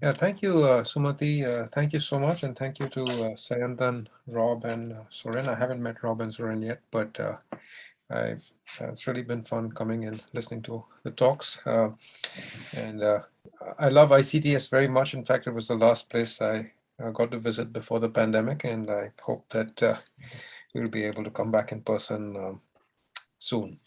Yeah, thank you, Sumathi. Thank you so much, and thank you to Sayantan, Rob, and Soeren. I haven't met Rob and Soeren yet, but I, it's really been fun coming and listening to the talks. And I love ICTS very much. In fact, it was the last place I got to visit before the pandemic, and I hope that we'll be able to come back in person soon.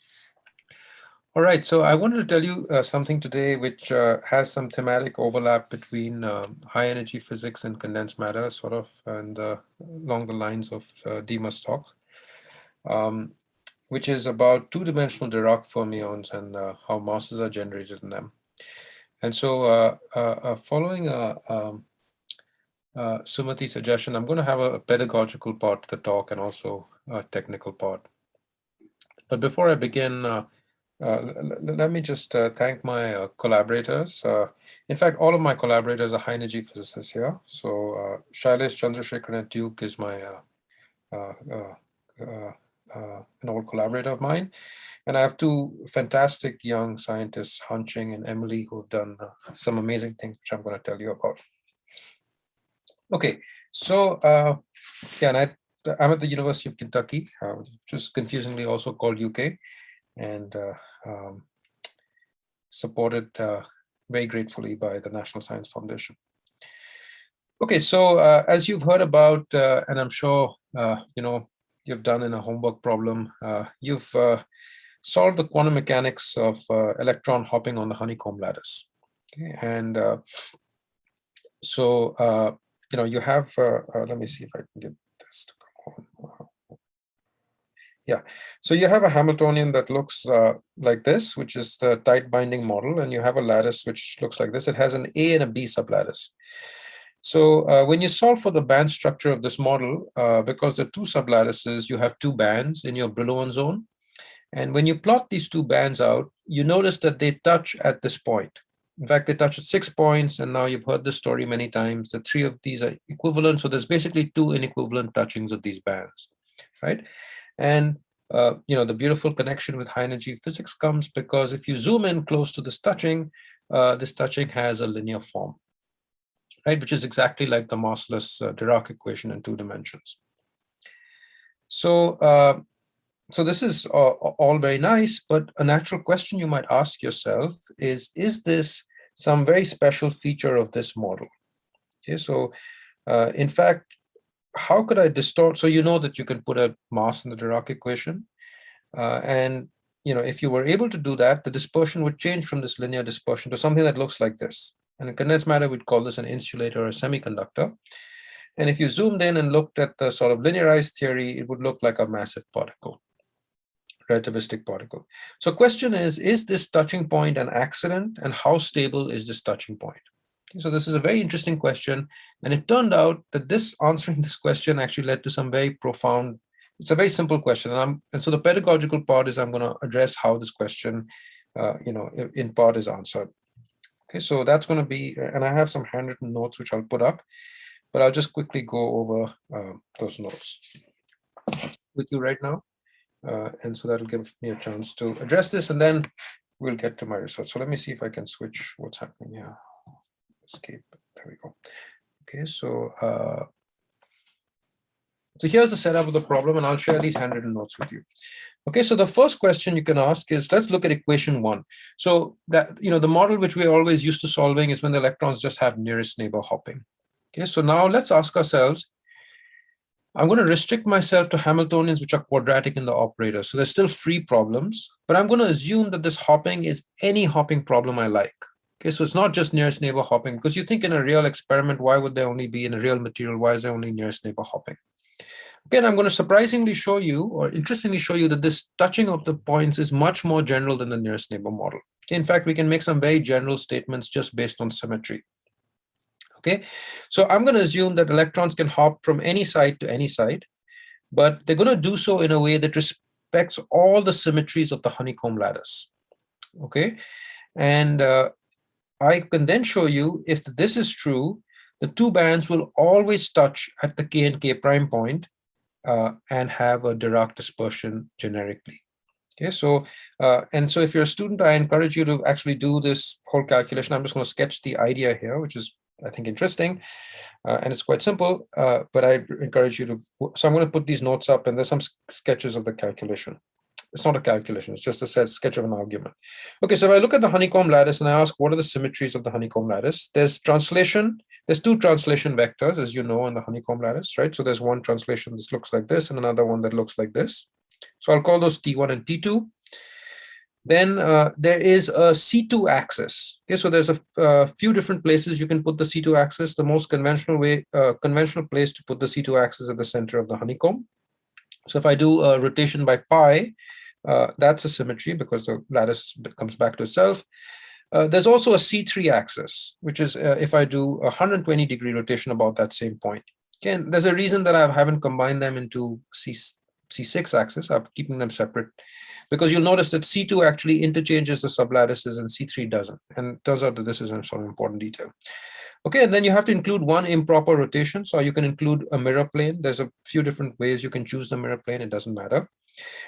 All right, so I wanted to tell you something today which has some thematic overlap between high energy physics and condensed matter, sort of, and along the lines of Dima's talk, um, which is about two-dimensional Dirac fermions and how masses are generated in them. And so, following Sumathi's suggestion, I'm going to have a pedagogical part to the talk and also a technical part. But before I begin, let me just thank my collaborators. In fact, all of my collaborators are high energy physicists here. So Shailesh Chandrasekharan at Duke is my uh, uh, an old collaborator of mine. And I have two fantastic young scientists, Hanching and Emily, who've done some amazing things, which I'm going to tell you about. Okay, so yeah, and I'm at the University of Kentucky, which is confusingly also called UK. And um, supported very gratefully by the National Science Foundation. Okay, so as you've heard about, and I'm sure you've done in a homework problem, you've solved the quantum mechanics of electron hopping on the honeycomb lattice. Okay, and so you have. Let me see if I can get this to come on. Yeah, so you have a Hamiltonian that looks like this, which is the tight binding model, and you have a lattice which looks like this. It has an A and a B sublattice. So when you solve for the band structure of this model, because the two sublattices, you have two bands in your Brillouin zone. And when you plot these two bands out, you notice that they touch at this point. In fact, they touch at 6 points, and now you've heard this story many times. The three of these are equivalent, so there's basically two inequivalent touchings of these bands, right? And the beautiful connection with high energy physics comes because if you zoom in close to this touching has a linear form, right? Which is exactly like the massless Dirac equation in 2 dimensions. So this is all very nice, but a natural question you might ask yourself is this some very special feature of this model? Okay, so in fact, how could I distort? So you know that you can put a mass in the Dirac equation. And if you were able to do that, the dispersion would change from this linear dispersion to something that looks like this. And in condensed matter, we'd call this an insulator or a semiconductor. And if you zoomed in and looked at the sort of linearized theory, it would look like a massive particle, relativistic particle. So question is this touching point an accident? And how stable is this touching point? So this is a very interesting question, and it turned out that answering this question actually led to some very profound. It's a very simple question, and so the pedagogical part is I'm going to address how this question, in part is answered. Okay, so that's going to be, and I have some handwritten notes which I'll put up, but I'll just quickly go over those notes with you right now, and so that'll give me a chance to address this, and then we'll get to my research. So let me see if I can switch what's happening here. Escape. There we go. Okay, so here's the setup of the problem, and I'll share these handwritten notes with you. Okay, so the first question you can ask is, let's look at equation 1. So that the model which we're always used to solving is when the electrons just have nearest neighbor hopping. Okay, so now let's ask ourselves, I'm going to restrict myself to Hamiltonians which are quadratic in the operator. So there's still free problems, but I'm going to assume that this hopping is any hopping problem I like. Okay, so it's not just nearest neighbor hopping, because you think in a real experiment, why would there only be in a real material? Why is there only nearest neighbor hopping? Again, I'm going to surprisingly show you, or interestingly show you, that this touching of the points is much more general than the nearest neighbor model. Okay, in fact, we can make some very general statements just based on symmetry. Okay, so I'm going to assume that electrons can hop from any side to any side, but they're going to do so in a way that respects all the symmetries of the honeycomb lattice. Okay, and I can then show you, if this is true, the two bands will always touch at the k and k prime point and have a Dirac dispersion generically. Okay, so and so if you're a student, I encourage you to actually do this whole calculation. I'm just going to sketch the idea here, which is I think, interesting. And it's quite simple, but I encourage you to, so I'm going to put these notes up, and there's some sketches of the calculation. It's not a calculation, it's just a sketch of an argument. Okay, so if I look at the honeycomb lattice and I ask what are the symmetries of the honeycomb lattice, there's two translation vectors, as you know, in the honeycomb lattice, right? So there's one translation that looks like this and another one that looks like this. So I'll call those T1 and T2. Then there is a C2 axis. Okay, so there's a few different places you can put the C2 axis. The most conventional place to put the C2 axis at the center of the honeycomb. So if I do a rotation by pi, that's a symmetry because the lattice comes back to itself. There's also a C3 axis, which is if I do a 120-degree rotation about that same point. Again, there's a reason that I haven't combined them into C6 axis. I'm keeping them separate because you'll notice that C2 actually interchanges the sublattices and C3 doesn't. And it turns out that this is some important detail. Okay, and then you have to include one improper rotation. So you can include a mirror plane. There's a few different ways you can choose the mirror plane. It doesn't matter.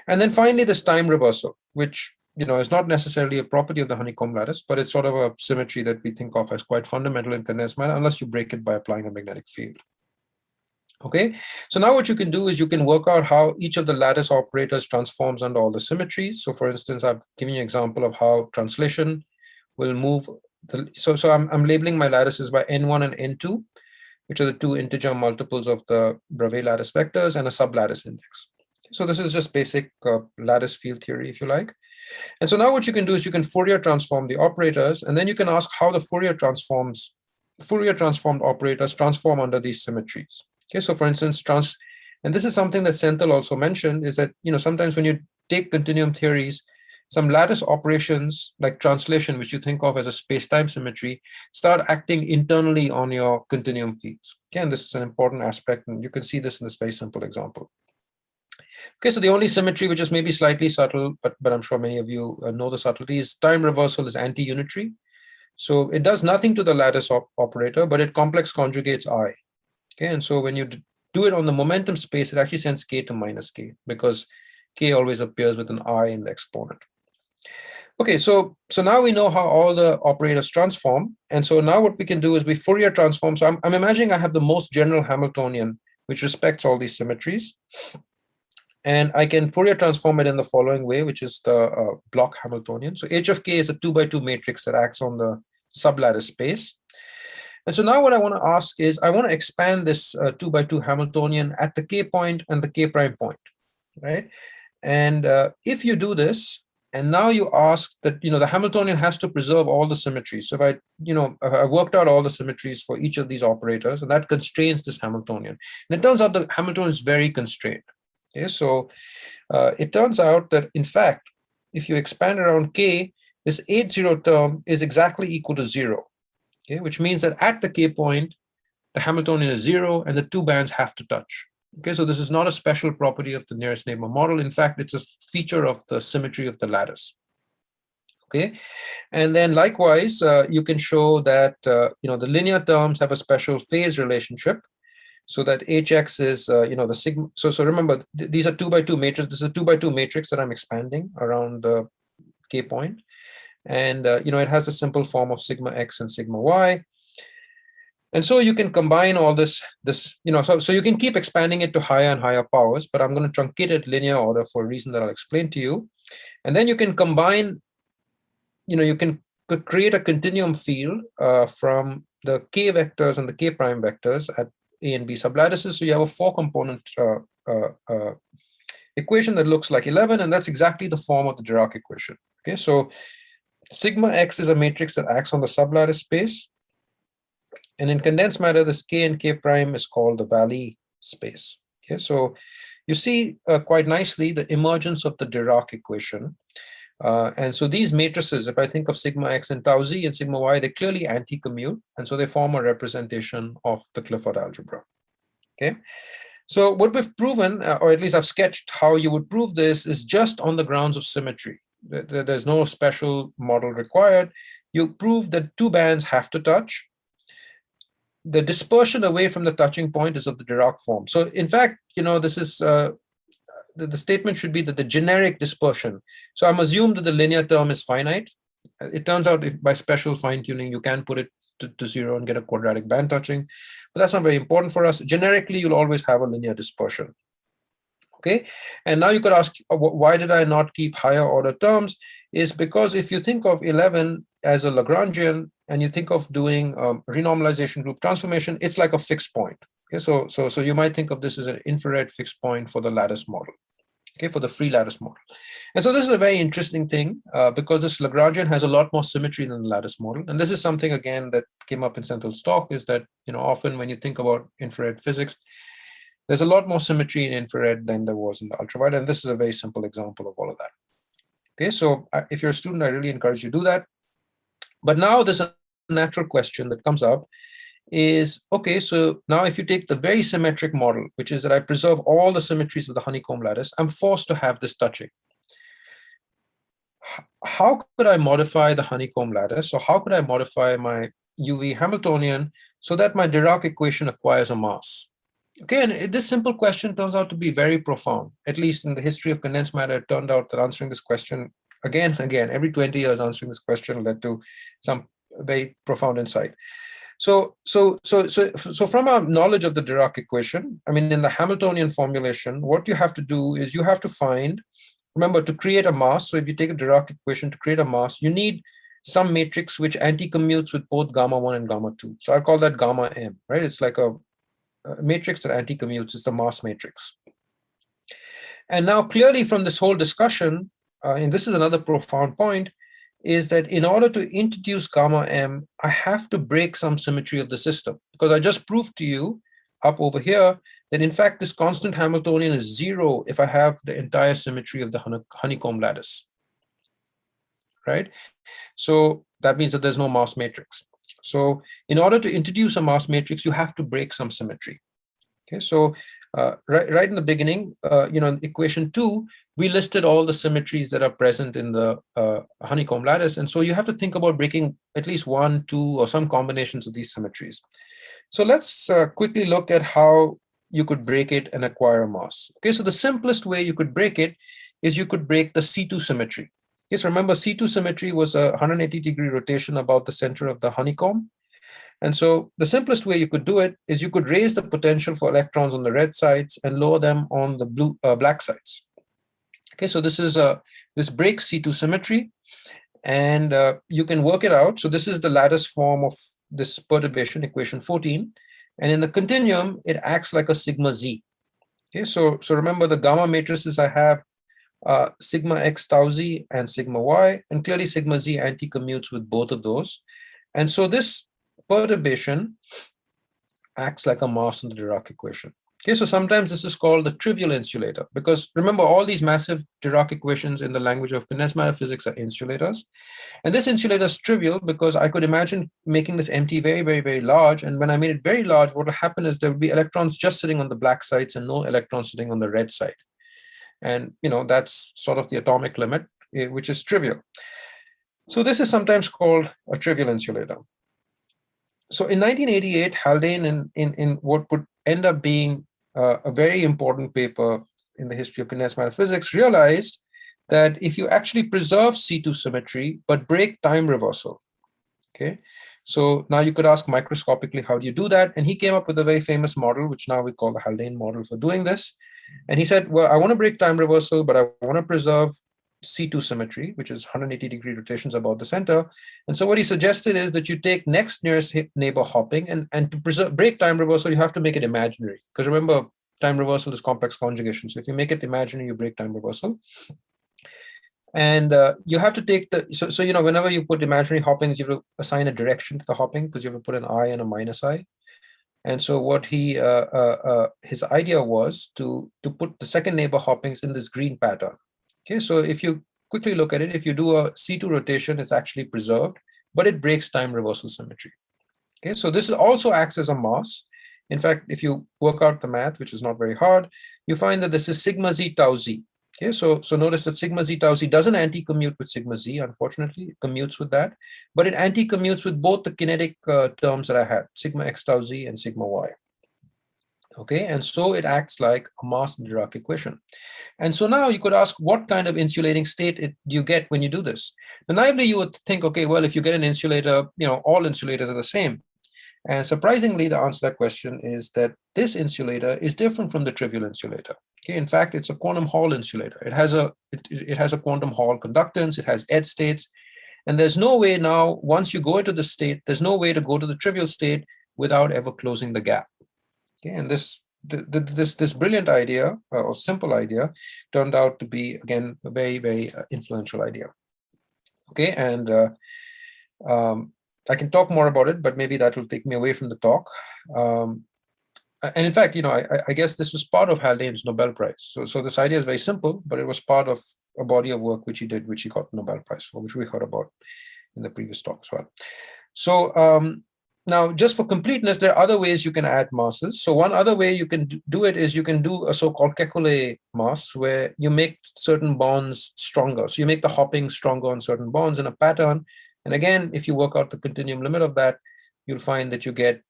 And then finally, this time reversal, which is not necessarily a property of the honeycomb lattice, but it's sort of a symmetry that we think of as quite fundamental in condensed matter, unless you break it by applying a magnetic field. Okay, so now what you can do is you can work out how each of the lattice operators transforms under all the symmetries. So for instance, I've given you an example of how translation will move. So I'm labeling my lattices by N1 and N2, which are the two integer multiples of the Bravais lattice vectors and a sublattice index. So this is just basic lattice field theory, if you like. And so now what you can do is you can Fourier transform the operators, and then you can ask how the Fourier transformed operators transform under these symmetries. Okay, so for instance, and this is something that Senthil also mentioned, is that sometimes when you take continuum theories, some lattice operations like translation, which you think of as a space-time symmetry, start acting internally on your continuum fields. Again, this is an important aspect, and you can see this in this very simple example. Okay, so the only symmetry which is maybe slightly subtle, but I'm sure many of you know the subtlety, is time reversal is anti-unitary. So it does nothing to the lattice operator, but it complex conjugates I. Okay, and so when you do it on the momentum space, it actually sends k to minus k because k always appears with an I in the exponent. Okay, so now we know how all the operators transform. And so now what we can do is we Fourier transform. So I'm imagining I have the most general Hamiltonian, which respects all these symmetries. And I can Fourier transform it in the following way, which is the block Hamiltonian. So H of k is a 2x2 matrix that acts on the sublattice space. And so now what I want to ask is, I want to expand this 2x2 Hamiltonian at the k point and the k prime point, right? And if you do this, and now you ask that, the Hamiltonian has to preserve all the symmetries. So if I worked out all the symmetries for each of these operators, and that constrains this Hamiltonian. And it turns out the Hamiltonian is very constrained. Okay, so it turns out that, in fact, if you expand around k, this H0 term is exactly equal to 0. Okay, which means that at the k point, the Hamiltonian is 0 and the two bands have to touch. Okay, so this is not a special property of the nearest neighbor model. In fact, it's a feature of the symmetry of the lattice. Okay, and then likewise, you can show that the linear terms have a special phase relationship, so that Hx is the sigma. So remember, these are 2x2 matrices. This is a 2x2 matrix that I'm expanding around the k point. And it has a simple form of sigma x and sigma y. And so you can combine all this, so you can keep expanding it to higher and higher powers, but I'm going to truncate it linear order for a reason that I'll explain to you. And then you can combine, you can create a continuum field from the k vectors and the k prime vectors at A and B sublattices. So you have a 4-component equation that looks like 11, and that's exactly the form of the Dirac equation. Okay, so sigma x is a matrix that acts on the sublattice space. And in condensed matter, this k and k prime is called the valley space. Okay, so you see quite nicely the emergence of the Dirac equation. And so these matrices, if I think of sigma x and tau z and sigma y, they clearly anti-commute. And so they form a representation of the Clifford algebra. Okay, so what we've proven, or at least I've sketched how you would prove this, is just on the grounds of symmetry. There's no special model required. You prove that two bands have to touch. The dispersion away from the touching point is of the Dirac form. So in fact, this is the statement should be that the generic dispersion. So I'm assumed that the linear term is finite. It turns out if by special fine-tuning, you can put it to zero and get a quadratic band touching, but that's not very important for us. Generically, you'll always have a linear dispersion. Okay, and now you could ask, why did I not keep higher order terms? Is because if you think of 11 as a Lagrangian and you think of doing renormalization group transformation, it's like a fixed point. Okay, so you might think of this as an infrared fixed point for the lattice model. Okay, for the free lattice model. And so this is a very interesting thing because this Lagrangian has a lot more symmetry than the lattice model. And this is something, again, that came up in Senthil's talk, is that, often when you think about infrared physics, there's a lot more symmetry in infrared than there was in the ultraviolet. And this is a very simple example of all of that. Okay, so if you're a student, I really encourage you to do that. But now there's a natural question that comes up is, okay, so now if you take the very symmetric model, which is that I preserve all the symmetries of the honeycomb lattice, I'm forced to have this touching. How could I modify the honeycomb lattice? So how could I modify my UV Hamiltonian so that my Dirac equation acquires a mass? Okay, and this simple question turns out to be very profound. At least in the history of condensed matter, it turned out that answering this question again, every 20 years, answering this question led to some very profound insight. So from our knowledge of the Dirac equation, I mean, in the Hamiltonian formulation, what you have to do is you have to find, remember, to create a mass. So if you take a Dirac equation to create a mass, you need some matrix which anti-commutes with both gamma 1 and gamma 2. So I call that gamma m, right? It's like a matrix that anti-commutes. Is the mass matrix. And now clearly from this whole discussion, and this is another profound point, is that in order to introduce gamma m, I have to break some symmetry of the system, because I just proved to you up over here that in fact this constant Hamiltonian is 0 if I have the entire symmetry of the honeycomb lattice, right? So that means that there's no mass matrix. So in order to introduce a mass matrix, you have to break some symmetry. Okay, so right in the beginning, in equation 2, we listed all the symmetries that are present in the honeycomb lattice. And so you have to think about breaking at least 1, 2, or some combinations of these symmetries. So let's quickly look at how you could break it and acquire a mass. Okay, so the simplest way you could break it is you could break the C2 symmetry. Yes, remember C2 symmetry was a 180-degree rotation about the center of the honeycomb. And so the simplest way you could do it is you could raise the potential for electrons on the red sides and lower them on the black sides. Okay, so this breaks C2 symmetry, and you can work it out. So this is the lattice form of this perturbation, equation 14. And in the continuum, it acts like a sigma z. Okay, so remember the gamma matrices I have sigma x tau z and sigma y, and clearly sigma z anti-commutes with both of those. And so this perturbation acts like a mass in the Dirac equation. Okay, so sometimes this is called the trivial insulator, because remember, all these massive Dirac equations in the language of condensed matter physics are insulators. And this insulator is trivial because I could imagine making this empty very, very, very large. And when I made it very large, what will happen is there will be electrons just sitting on the black sides and no electrons sitting on the red side. And that's sort of the atomic limit, which is trivial. So this is sometimes called a trivial insulator. So in 1988, Haldane, in what would end up being a very important paper in the history of condensed matter physics, realized that if you actually preserve C2 symmetry but break time reversal, okay, so now you could ask microscopically, how do you do that? And he came up with a very famous model, which now we call the Haldane model for doing this. And he said, well, I want to break time reversal, but I want to preserve C2 symmetry, which is 180-degree rotations about the center. And so what he suggested is that you take next nearest neighbor hopping, and to break time reversal, you have to make it imaginary. Because remember, time reversal is complex conjugation. So if you make it imaginary, you break time reversal. And you have to take the, whenever you put imaginary hoppings, you have to assign a direction to the hopping, because you have to put an I and a minus I. And so what his idea was to put the second neighbor hoppings in this green pattern. Okay, so if you quickly look at it, if you do a C2 rotation, it's actually preserved, but it breaks time reversal symmetry. Okay, so this also acts as a mass. In fact, if you work out the math, which is not very hard, you find that this is sigma z tau z. Okay, so notice that sigma z tau z doesn't anti-commute with sigma z, unfortunately, it commutes with that, but it anti-commutes with both the kinetic terms that I had, sigma x tau z and sigma y. Okay, and so it acts like a mass Dirac equation. And so now you could ask, what kind of insulating state do you get when you do this? Now, naively, you would think, okay, well, if you get an insulator, all insulators are the same. And surprisingly, the answer to that question is that this insulator is different from the trivial insulator. Okay, in fact, it's a quantum Hall insulator. It has a quantum Hall conductance. It has edge states, and there's no way now. Once you go into the state, there's no way to go to the trivial state without ever closing the gap. Okay, and this brilliant idea or simple idea turned out to be, again, a very, very influential idea. Okay, and I can talk more about it, but maybe that will take me away from the talk. And in fact, I guess this was part of Haldane's Nobel Prize. So this idea is very simple, but it was part of a body of work which he did, which he got the Nobel Prize for, which we heard about in the previous talk as well. So now, just for completeness, there are other ways you can add masses. So one other way you can do it is you can do a so-called Kekulé mass, where you make certain bonds stronger. So you make the hopping stronger on certain bonds in a pattern. And again, if you work out the continuum limit of that, you'll find that you get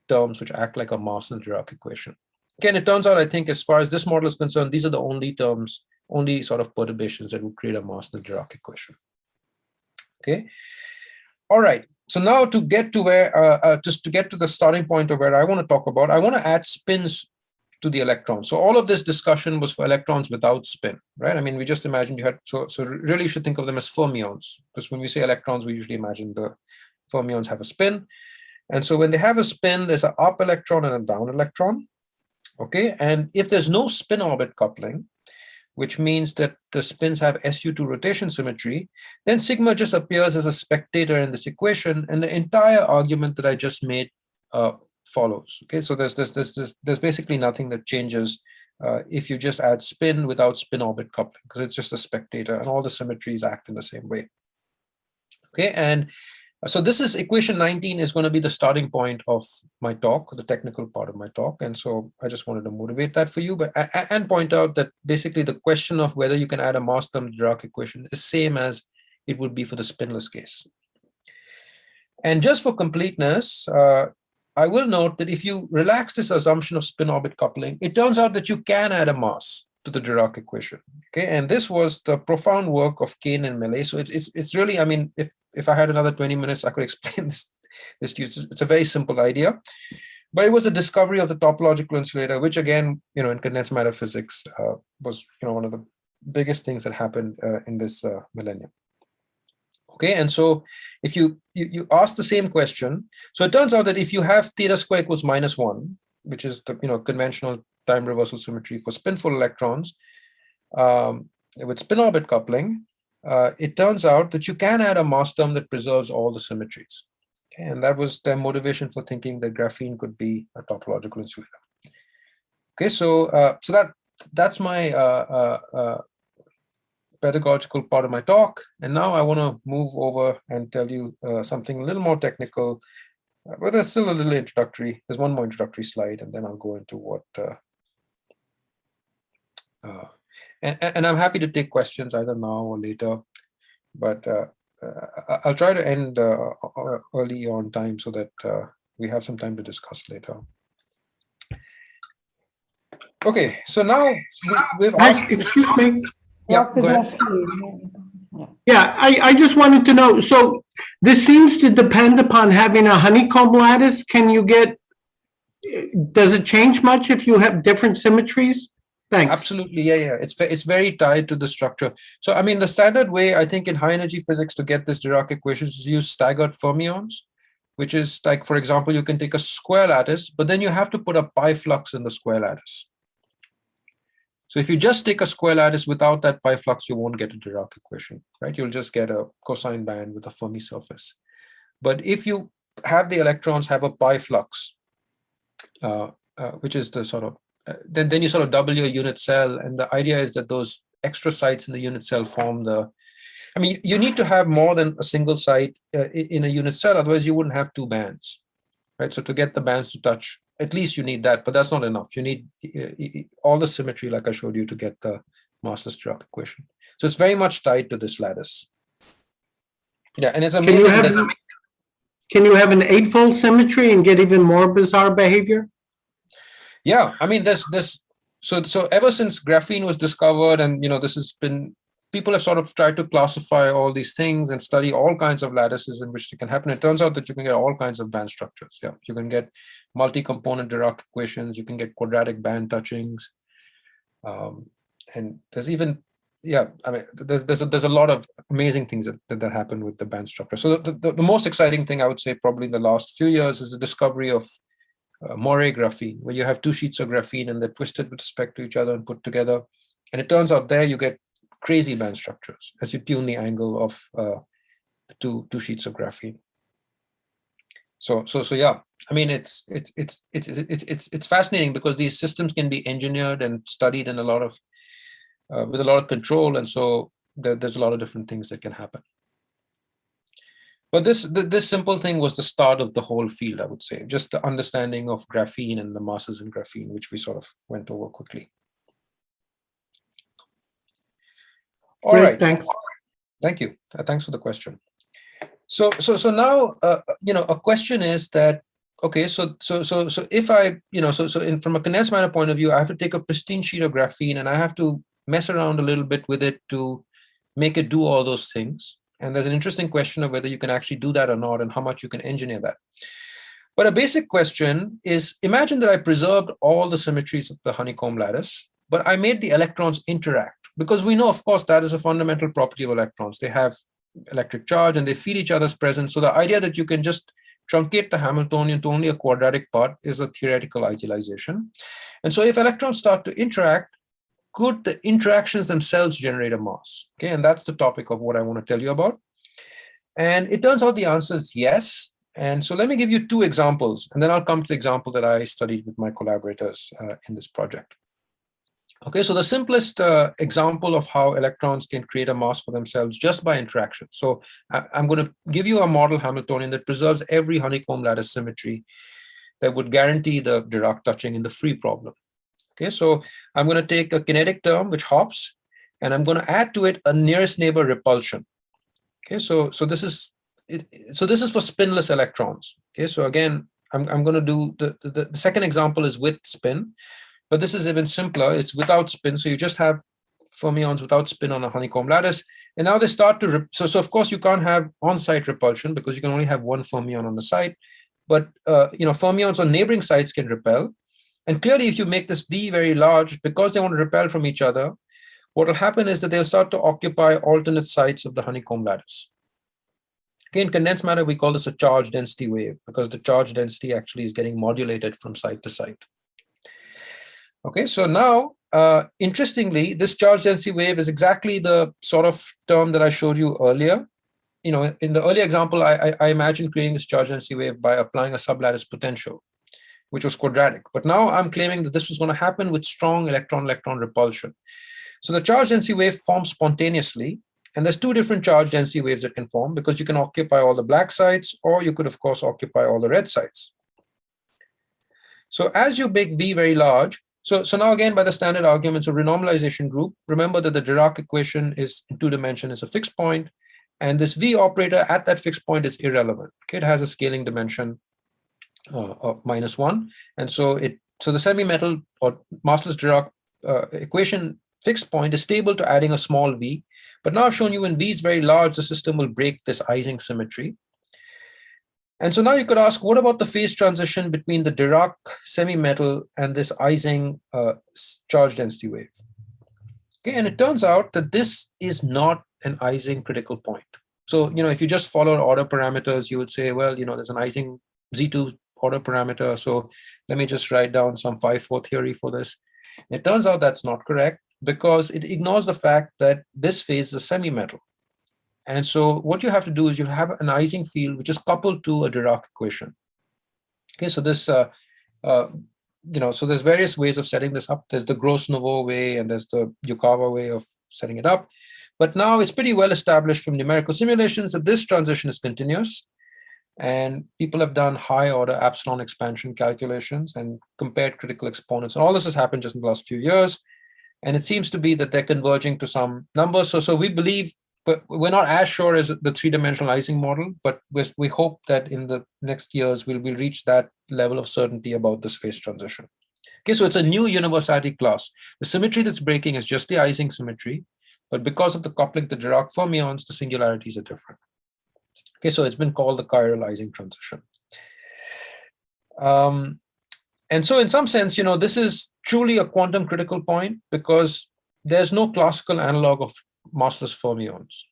terms which act like a mass in the Dirac equation. Again, it turns out, I think, as far as this model is concerned, these are the only terms, only sort of perturbations that would create a mass in the Dirac equation. Okay. All right. So now to get to where, just to get to the starting point of where I want to talk about, I want to add spins to the electrons. So all of this discussion was for electrons without spin, right? I mean, we just imagined you had, so really you should think of them as fermions, because when we say electrons, we usually imagine the fermions have a spin. And so when they have a spin, there's an up electron and a down electron, okay? And if there's no spin orbit coupling, which means that the spins have SU2 rotation symmetry, then sigma just appears as a spectator in this equation, and the entire argument that I just made follows. Okay, so there's basically nothing that changes if you just add spin without spin orbit coupling, because it's just a spectator, and all the symmetries act in the same way. Okay, and so this is equation 19 is going to be the starting point of my talk, the technical part of my talk. And so I just wanted to motivate that for you, but and point out that basically the question of whether you can add a mass term Dirac equation is same as it would be for the spinless case. And just for completeness, I will note that if you relax this assumption of spin orbit coupling, it turns out that you can add a mass to the Dirac equation. Okay, and this was the profound work of Kane and Millet. So it's really, I mean, if I had another 20 minutes, I could explain this to you. It's a very simple idea, but it was a discovery of the topological insulator, which again, in condensed matter physics was, one of the biggest things that happened in this millennium. Okay, and so if you ask the same question, so it turns out that if you have theta square equals -1, which is the conventional time reversal symmetry for spinful electrons, with spin orbit coupling, it turns out that you can add a mass term that preserves all the symmetries. Okay, and that was their motivation for thinking that graphene could be a topological insulator. Okay, so that's my pedagogical part of my talk, and now I want to move over and tell you something a little more technical, but there's still a little introductory. There's one more introductory slide, and then I'll go into what. And I'm happy to take questions either now or later, but I'll try to end early on time so that we have some time to discuss later. Okay, so now we've asked. Excuse me. Yeah, go ahead. Yeah, I just wanted to know, so this seems to depend upon having a honeycomb lattice. Can you get, does it change much if you have different symmetries? Thanks. Absolutely, yeah. It's very tied to the structure. So I mean, the standard way, I think, in high energy physics to get this Dirac equations is use staggered fermions, which is like, for example, you can take a square lattice, but then you have to put a pi flux in the square lattice. So if you just take a square lattice without that pi flux, you won't get a Dirac equation, right? You'll just get a cosine band with a Fermi surface. But if you have the electrons have a pi flux, which is the sort of, then you sort of double your unit cell. And the idea is that those extra sites in the unit cell form the, I mean, you need to have more than a single site in a unit cell, otherwise you wouldn't have two bands, right? So to get the bands to touch, at least you need that, but that's not enough. You need all the symmetry, like I showed you, to get the massless Dirac equation. So it's very much tied to this lattice. Yeah, and it's amazing. Can you have an eightfold symmetry and get even more bizarre behavior? Yeah, I mean, so ever since graphene was discovered, and this has been, people have sort of tried to classify all these things and study all kinds of lattices in which it can happen. It turns out that you can get all kinds of band structures. Yeah, you can get multi-component Dirac equations, you can get quadratic band touchings, and there's even, yeah, I mean, there's a lot of amazing things that happen with the band structure. So the most exciting thing, I would say, probably in the last few years, is the discovery of moire graphene, where you have two sheets of graphene and they're twisted with respect to each other and put together. And it turns out there you get crazy band structures as you tune the angle of the two sheets of graphene. So yeah, I mean, it's fascinating because these systems can be engineered and studied in a lot of with a lot of control, and so there's a lot of different things that can happen. But this simple thing was the start of the whole field, I would say, just the understanding of graphene and the masses in graphene, which we sort of went over quickly. All Great, right. thanks. Thank you. Thanks for the question. So now, a question is that, okay, so if I, from a condensed matter point of view, I have to take a pristine sheet of graphene and I have to mess around a little bit with it to make it do all those things. And there's an interesting question of whether you can actually do that or not, and how much you can engineer that. But a basic question is, imagine that I preserved all the symmetries of the honeycomb lattice, but I made the electrons interact, because we know, of course, that is a fundamental property of electrons. They have electric charge and they feed each other's presence. So the idea that you can just truncate the Hamiltonian to only a quadratic part is a theoretical idealization. And so if electrons start to interact, could the interactions themselves generate a mass? Okay, and that's the topic of what I want to tell you about. And it turns out the answer is yes. And so let me give you two examples, and then I'll come to the example that I studied with my collaborators in this project. Okay, so the simplest example of how electrons can create a mass for themselves just by interaction. So I'm going to give you a model Hamiltonian that preserves every honeycomb lattice symmetry that would guarantee the Dirac touching in the free problem. Okay, so I'm going to take a kinetic term which hops, and I'm going to add to it a nearest neighbor repulsion. Okay, so this is it. So this is for spinless electrons. Okay, so again, I'm going to do the second example is with spin, but this is even simpler. It's without spin. So you just have fermions without spin on a honeycomb lattice, and now they start to so of course you can't have on-site repulsion because you can only have one fermion on the site, but fermions on neighboring sites can repel. And clearly, if you make this V very large, because they want to repel from each other, what will happen is that they'll start to occupy alternate sites of the honeycomb lattice. Okay, in condensed matter, we call this a charge density wave, because the charge density actually is getting modulated from site to site. Okay, so now, interestingly, this charge density wave is exactly the sort of term that I showed you earlier. In the earlier example, I imagined creating this charge density wave by applying a sublattice potential, which was quadratic. But now I'm claiming that this was going to happen with strong electron-electron repulsion. So the charge density wave forms spontaneously, and there's two different charge density waves that can form, because you can occupy all the black sites, or you could, of course, occupy all the red sites. So as you make V very large, so now again, by the standard arguments of renormalization group, remember that the Dirac equation is in two dimensions, is a fixed point, and this V operator at that fixed point is irrelevant. Okay, it has a scaling dimension of -1, and so the semi-metal or massless Dirac equation fixed point is stable to adding a small v. But now I've shown you when v is very large, the system will break this Ising symmetry. And so now you could ask, what about the phase transition between the Dirac semi-metal and this Ising charge density wave? Okay, and it turns out that this is not an Ising critical point. So if you just follow order parameters, you would say, well, there's an Ising Z2 order parameter. So let me just write down some 5-4 theory for this. It turns out that's not correct, because it ignores the fact that this phase is a semi-metal. And so what you have to do is you have an Ising field which is coupled to a Dirac equation. Okay, so this, so there's various ways of setting this up. There's the Gros-Nouveau way, and there's the Yukawa way of setting it up. But now it's pretty well established from numerical simulations that this transition is continuous. And people have done high order epsilon expansion calculations and compared critical exponents. And all this has happened just in the last few years. And it seems to be that they're converging to some numbers. So we believe, but we're not as sure as the three-dimensional Ising model, but we hope that in the next years we'll reach that level of certainty about this phase transition. Okay, so it's a new universality class. The symmetry that's breaking is just the Ising symmetry, but because of the coupling to Dirac fermions, the singularities are different. Okay, so it's been called the chiral Ising transition. And so in some sense, this is truly a quantum critical point because there's no classical analog of massless fermions,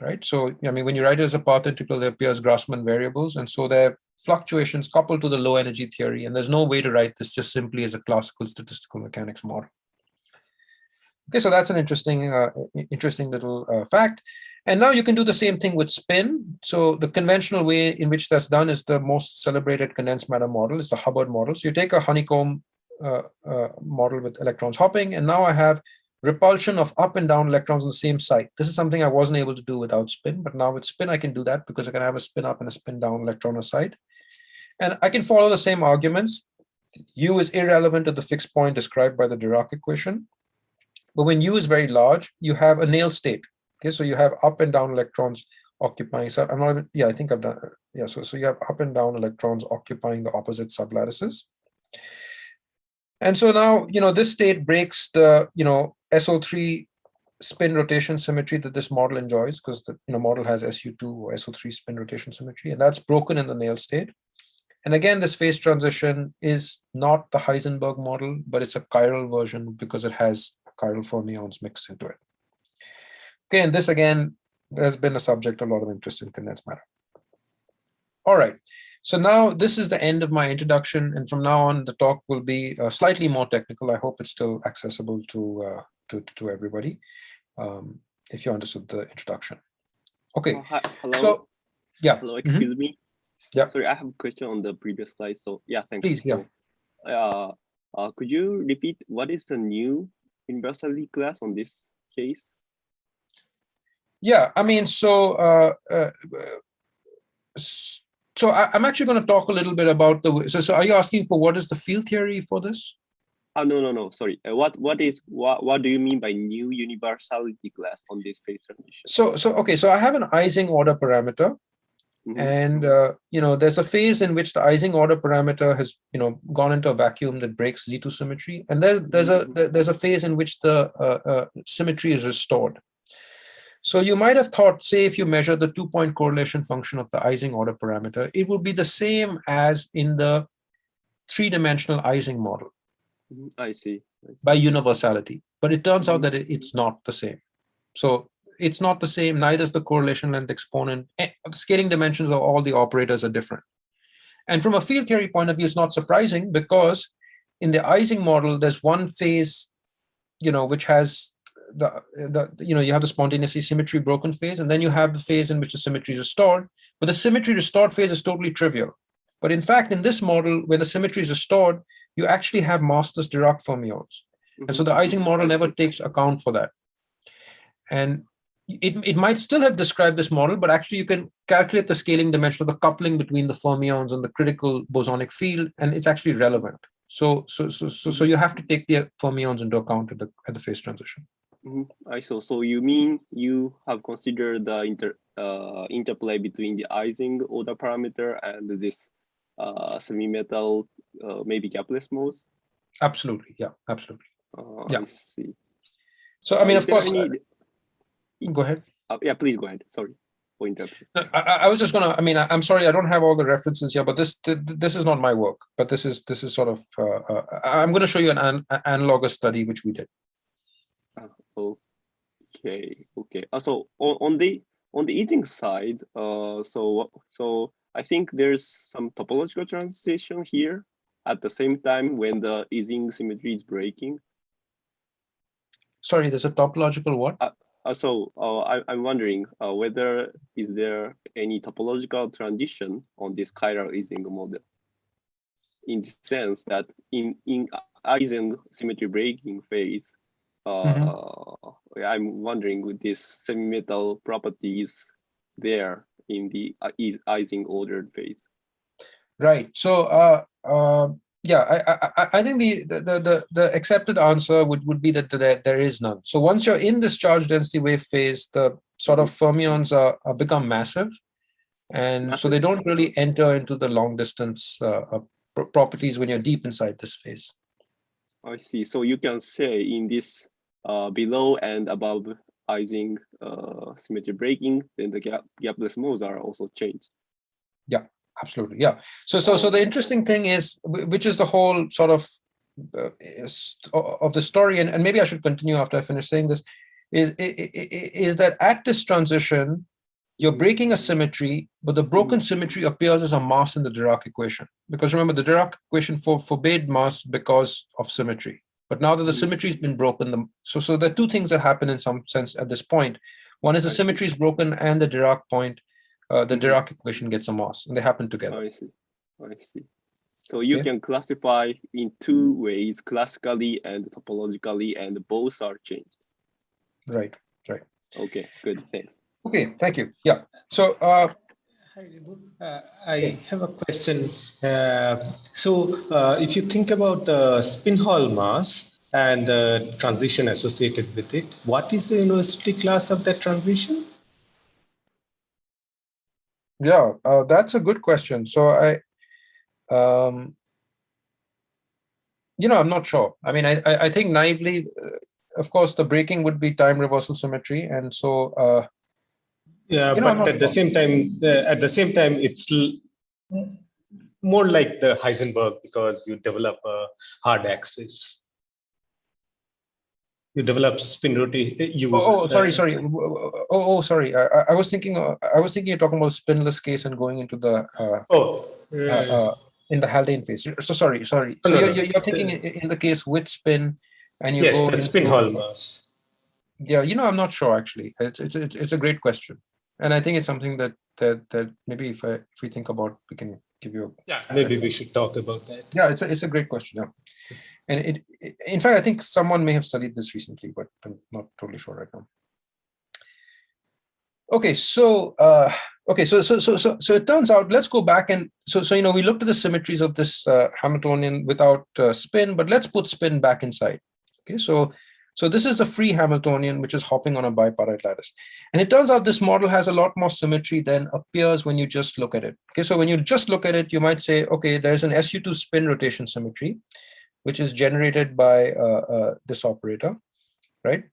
right? So, I mean, when you write it as a path integral, they appear as Grassmann variables. And so they're fluctuations coupled to the low energy theory. And there's no way to write this just simply as a classical statistical mechanics model. Okay, so that's an interesting little fact. And now you can do the same thing with spin. So the conventional way in which that's done is the most celebrated condensed matter model. It's the Hubbard model. So you take a honeycomb model with electrons hopping, and now I have repulsion of up and down electrons on the same site. This is something I wasn't able to do without spin, but now with spin I can do that because I can have a spin up and a spin down electron on a site. And I can follow the same arguments. U is irrelevant to the fixed point described by the Dirac equation. But when U is very large, you have a Néel state. Okay, so you have up and down electrons occupying. So I'm not even, yeah, I think I've done. Yeah, so you have up and down electrons occupying the opposite sublattices. And so now, this state breaks the, SO3 spin rotation symmetry that this model enjoys because the model has SU2 or SO3 spin rotation symmetry, and that's broken in the Néel state. And again, this phase transition is not the Heisenberg model, but it's a chiral version because it has chiral fermions mixed into it. Okay, and this again has been a subject of a lot of interest in condensed matter. All right, so now this is the end of my introduction, and from now on the talk will be slightly more technical. I hope it's still accessible to everybody, if you understood the introduction. Okay. Hi, hello. So yeah. Hello, excuse me. Yeah. Sorry, I have a question on the previous slide. So yeah, thanks. Please, yeah. So, could you repeat what is the new universality class on this case? Yeah, I mean, so I'm actually going to talk a little bit about the. So are you asking for what is the field theory for this? No. Sorry. What do you mean by new universality class on this phase transition? So I have an Ising order parameter, and there's a phase in which the Ising order parameter has gone into a vacuum that breaks Z2 symmetry, and there's a phase in which the symmetry is restored. So you might have thought, say, if you measure the 2-point correlation function of the Ising order parameter, it would be the same as in the 3-dimensional Ising model. I see. By universality, but it turns out that it's not the same. So it's not the same. Neither is the correlation length exponent. The scaling dimensions of all the operators are different. And from a field theory point of view, it's not surprising because in the Ising model, there's one phase, which has you have the spontaneously symmetry broken phase, and then you have the phase in which the symmetry is restored. But the symmetry restored phase is totally trivial. But in fact, in this model, when the symmetry is restored, you actually have massless Dirac fermions. And so the Ising model never takes account for that. And it might still have described this model, but actually you can calculate the scaling dimension of the coupling between the fermions and the critical bosonic field, and it's actually relevant. So you have to take the fermions into account at the phase transition. I see. So you mean you have considered the interplay between the Ising order parameter and this semi-metal maybe gapless modes? Absolutely, yeah, absolutely. Yeah. I see. So I mean, of course. Go ahead. Yeah, please go ahead. Sorry for interrupting. I was just gonna. I mean, I'm sorry, I don't have all the references here, but this is not my work. But this is sort of. I'm going to show you an analogous study which we did. Okay. So on the Ising side, so I think there's some topological transition here at the same time when the Ising symmetry is breaking. Sorry, there's a topological what? I'm wondering whether is there any topological transition on this chiral Ising model, in the sense that in Ising symmetry breaking phase, I'm wondering with this semi-metal properties there in the Ising ordered phase. Right. So yeah, I think the accepted answer would be that there is none. So once you're in this charge density wave phase, the sort of fermions are become massive, and so they don't really enter into the long distance properties when you're deep inside this phase. I see. So you can say in this below and above Ising symmetry breaking, then the gapless modes are also changed. Yeah, absolutely. Yeah. So the interesting thing is, which is the whole sort of the story, and maybe I should continue after I finish saying this, is that at this transition, you're breaking a symmetry, but the broken symmetry appears as a mass in the Dirac equation. Because remember, the Dirac equation forbade mass because of symmetry. But now that the symmetry has been broken, so there are two things that happen in some sense at this point. One is the symmetry is broken, and the Dirac point, the Dirac equation gets a mass, and they happen together. I see. So you can classify in two ways, classically and topologically, and both are changed. Right. Okay, good, thanks. Okay, thank you. Yeah. So Hi, Ribhu. I have a question. If you think about the spin Hall mass and the transition associated with it, what is the university class of that transition? yeah, that's a good question. So I'm not sure. I mean, I think naively, of course, the breaking would be time reversal symmetry, and so. Yeah, but at the same time, it's more like the Heisenberg because you develop a hard axis. You develop spin rotation. Sorry. Sorry. I was thinking you're talking about spinless case and going into the in the Haldane phase. So sorry. So you're thinking in the case with spin, and you go the spin Hall mass. Yeah, I'm not sure actually. It's a great question, and I think it's something that maybe if we think about, we can give you. Maybe we should talk about that. Yeah, it's a great question. Yeah, and in fact, I think someone may have studied this recently, but I'm not totally sure right now. Okay, so it turns out, let's go back and so we looked at the symmetries of this Hamiltonian without spin, but let's put spin back inside. Okay, so this is the free Hamiltonian, which is hopping on a bipartite lattice. And it turns out this model has a lot more symmetry than appears when you just look at it. Okay, so when you just look at it, you might say, okay, there's an SU2 spin rotation symmetry, which is generated by this operator, right?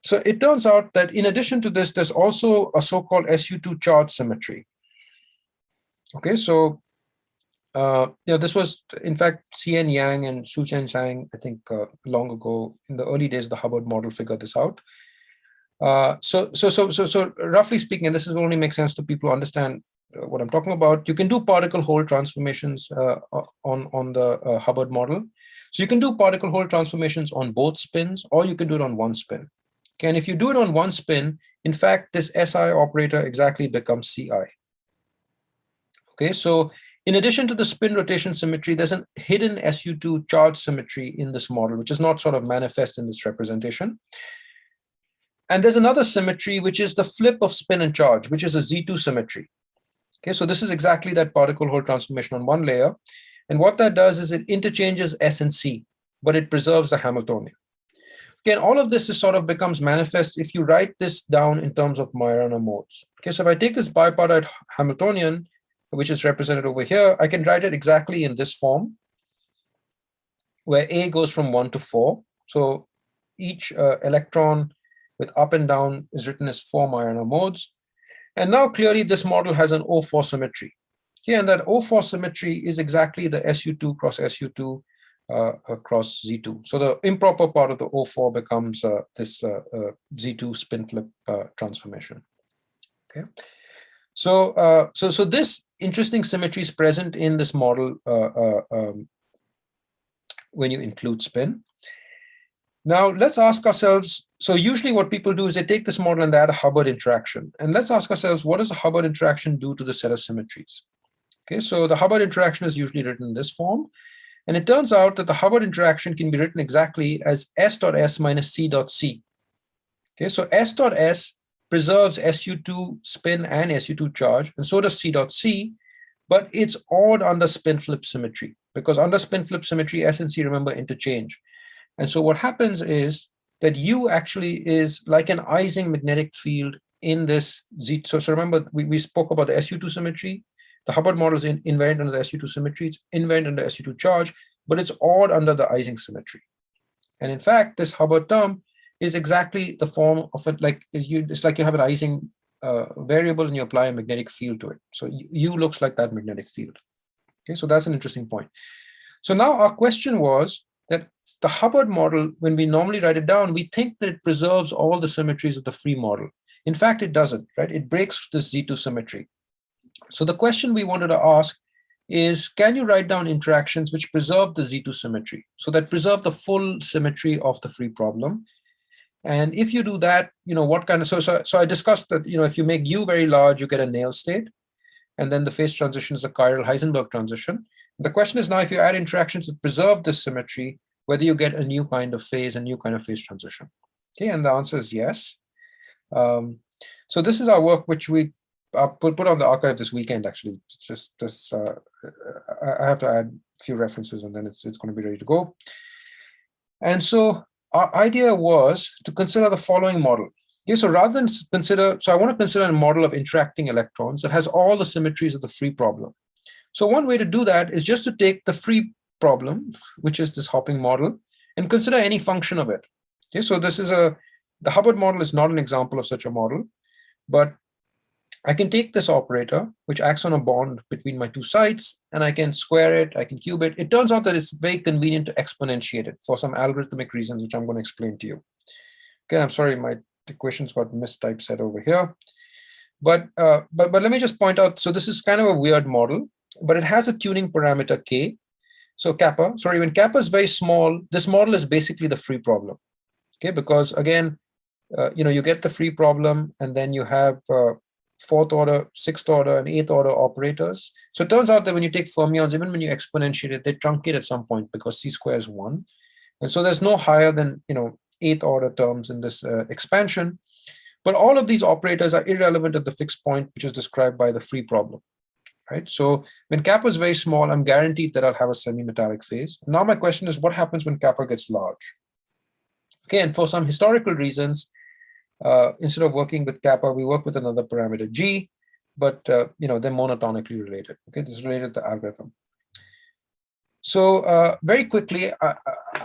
So it turns out that in addition to this, there's also a so-called SU2 charge symmetry. Okay, so this was, in fact, C.N. Yang and Su-Chen Zhang, I think long ago, in the early days, the Hubbard model figured this out. So roughly speaking, and this will only make sense to people who understand what I'm talking about, you can do particle hole transformations on the Hubbard model. So you can do particle hole transformations on both spins, or you can do it on one spin. Okay, and if you do it on one spin, in fact, this SI operator exactly becomes CI. Okay, so in addition to the spin rotation symmetry, there's a hidden SU2 charge symmetry in this model, which is not sort of manifest in this representation. And there's another symmetry, which is the flip of spin and charge, which is a Z2 symmetry. Okay, so this is exactly that particle hole transformation on one layer. And what that does is it interchanges S and C, but it preserves the Hamiltonian. Okay, and all of this is sort of becomes manifest if you write this down in terms of Majorana modes. Okay, so if I take this bipartite Hamiltonian, which is represented over here, I can write it exactly in this form, where A goes from 1 to 4. So each electron with up and down is written as 4 Majorana modes. And now clearly this model has an O4 symmetry. Okay, and that O4 symmetry is exactly the SU2 cross SU2 across Z2. So the improper part of the O4 becomes this Z2 spin flip transformation. Okay. So this interesting symmetry is present in this model when you include spin. Now let's ask ourselves, so usually what people do is they take this model and they add a Hubbard interaction. And let's ask ourselves, what does a Hubbard interaction do to the set of symmetries? Okay, so the Hubbard interaction is usually written in this form. And it turns out that the Hubbard interaction can be written exactly as S.S minus C.C. Okay, so S.S preserves SU2 spin and SU2 charge, and so does C.C, but it's odd under spin flip symmetry, because under spin flip symmetry, S and C, remember, interchange. And so what happens is that U actually is like an Ising magnetic field in this Z. So remember, we spoke about the SU2 symmetry. The Hubbard model is invariant under the SU2 symmetry. It's invariant under SU2 charge. but it's odd under the Ising symmetry. And in fact, this Hubbard term is exactly the form of it, like it's like you have an Ising variable and you apply a magnetic field to it. So U looks like that magnetic field. Okay, so that's an interesting point. So now our question was that the Hubbard model, when we normally write it down, we think that it preserves all the symmetries of the free model. In fact, it doesn't, right? It breaks this Z2 symmetry. So the question we wanted to ask is, can you write down interactions which preserve the Z2 symmetry? So that preserve the full symmetry of the free problem. And if you do that, what kind of, so I discussed that, if you make U very large, you get a Néel state. And then the phase transition is a chiral Heisenberg transition. The question is now, if you add interactions that preserve this symmetry, whether you get a new kind of phase, a new kind of phase transition. Okay, and the answer is yes. So this is our work, which we put on the archive this weekend, actually. It's just this, I have to add a few references and then it's going to be ready to go. And so our idea was to consider the following model. Okay, so rather than consider, so I want to consider a model of interacting electrons that has all the symmetries of the free problem. So one way to do that is just to take the free problem, which is this hopping model, and consider any function of it. Okay, so this is the Hubbard model is not an example of such a model, but I can take this operator, which acts on a bond between my two sites, and I can square it, I can cube it. It turns out that it's very convenient to exponentiate it for some algorithmic reasons, which I'm going to explain to you. Okay, I'm sorry, my equations got mistypeset over here. But let me just point out, so this is kind of a weird model, but it has a tuning parameter K. So kappa, sorry, when kappa is very small, this model is basically the free problem. Okay, because again, you get the free problem, and then you have fourth order, sixth order, and eighth order operators. So it turns out that when you take fermions, even when you exponentiate it, they truncate at some point because C square is 1. And so there's no higher than, eighth order terms in this expansion. But all of these operators are irrelevant at the fixed point, which is described by the free problem, right? So when kappa is very small, I'm guaranteed that I'll have a semi-metallic phase. Now my question is, what happens when kappa gets large? Okay, and for some historical reasons, instead of working with kappa, we work with another parameter G, but they're monotonically related. Okay, this is related to the algorithm. So very quickly,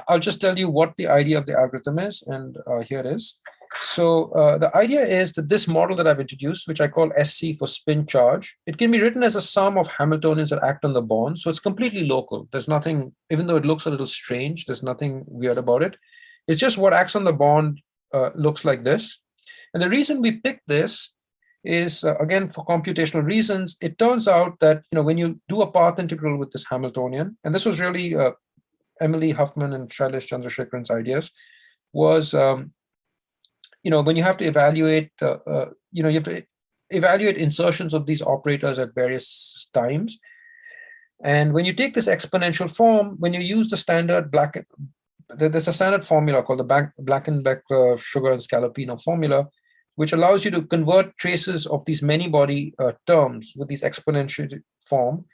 I'll just tell you what the idea of the algorithm is, and here it is. So the idea is that this model that I've introduced, which I call SC for spin charge, it can be written as a sum of Hamiltonians that act on the bond. So it's completely local. There's nothing, even though it looks a little strange, there's nothing weird about it. It's just what acts on the bond looks like this. And the reason we picked this is, again, for computational reasons. It turns out that when you do a path integral with this Hamiltonian, and this was really Emily Huffman and Shailesh Chandrasekharan's ideas, was when you have to evaluate, you have to evaluate insertions of these operators at various times. And when you take this exponential form, when you use the standard there's a standard formula called the Blankenbeck, Sugar, and Scalopino formula, which allows you to convert traces of these many-body terms with these exponential form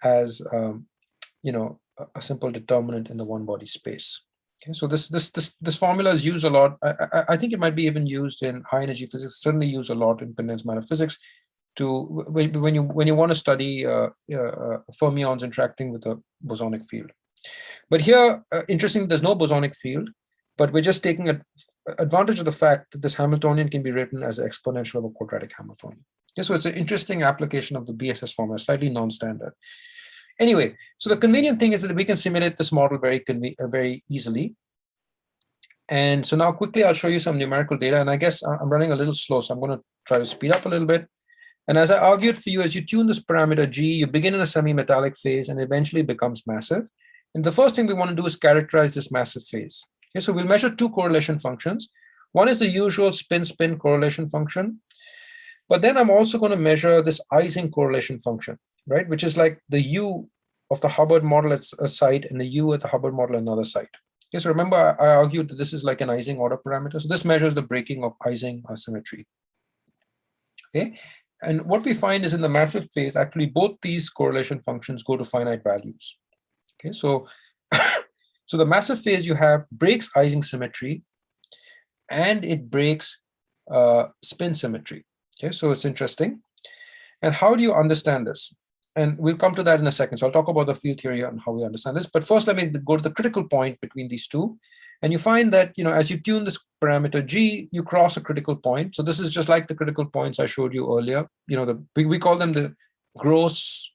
as a simple determinant in the one-body space. Okay, so this formula is used a lot. I think it might be even used in high-energy physics. Certainly used a lot in condensed matter physics to when you want to study fermions interacting with a bosonic field. But here, interesting, there's no bosonic field, but we're just taking advantage of the fact that this Hamiltonian can be written as an exponential of a quadratic Hamiltonian. Okay, so it's an interesting application of the BSS formula, slightly non-standard. Anyway, so the convenient thing is that we can simulate this model very easily. And so now quickly, I'll show you some numerical data. And I guess I'm running a little slow, so I'm going to try to speed up a little bit. And as I argued for you, as you tune this parameter G, you begin in a semi-metallic phase and eventually becomes massive. And the first thing we want to do is characterize this massive phase. Okay, so we'll measure two correlation functions. One is the usual spin-spin correlation function. But then I'm also going to measure this Ising correlation function, right? Which is like the U of the Hubbard model at a site and the U at the Hubbard model at another site. Okay, so remember, I argued that this is like an Ising order parameter. So this measures the breaking of Ising symmetry. Okay, and what we find is in the massive phase, actually both these correlation functions go to finite values. Okay, so so the massive phase you have breaks Ising symmetry and it breaks spin symmetry. Okay, so it's interesting. And how do you understand this? and we'll come to that in a second. So I'll talk about the field theory and how we understand this. But first, let me go to the critical point between these two. And you find that, as you tune this parameter G, you cross a critical point. So this is just like the critical points I showed you earlier. We call them the gross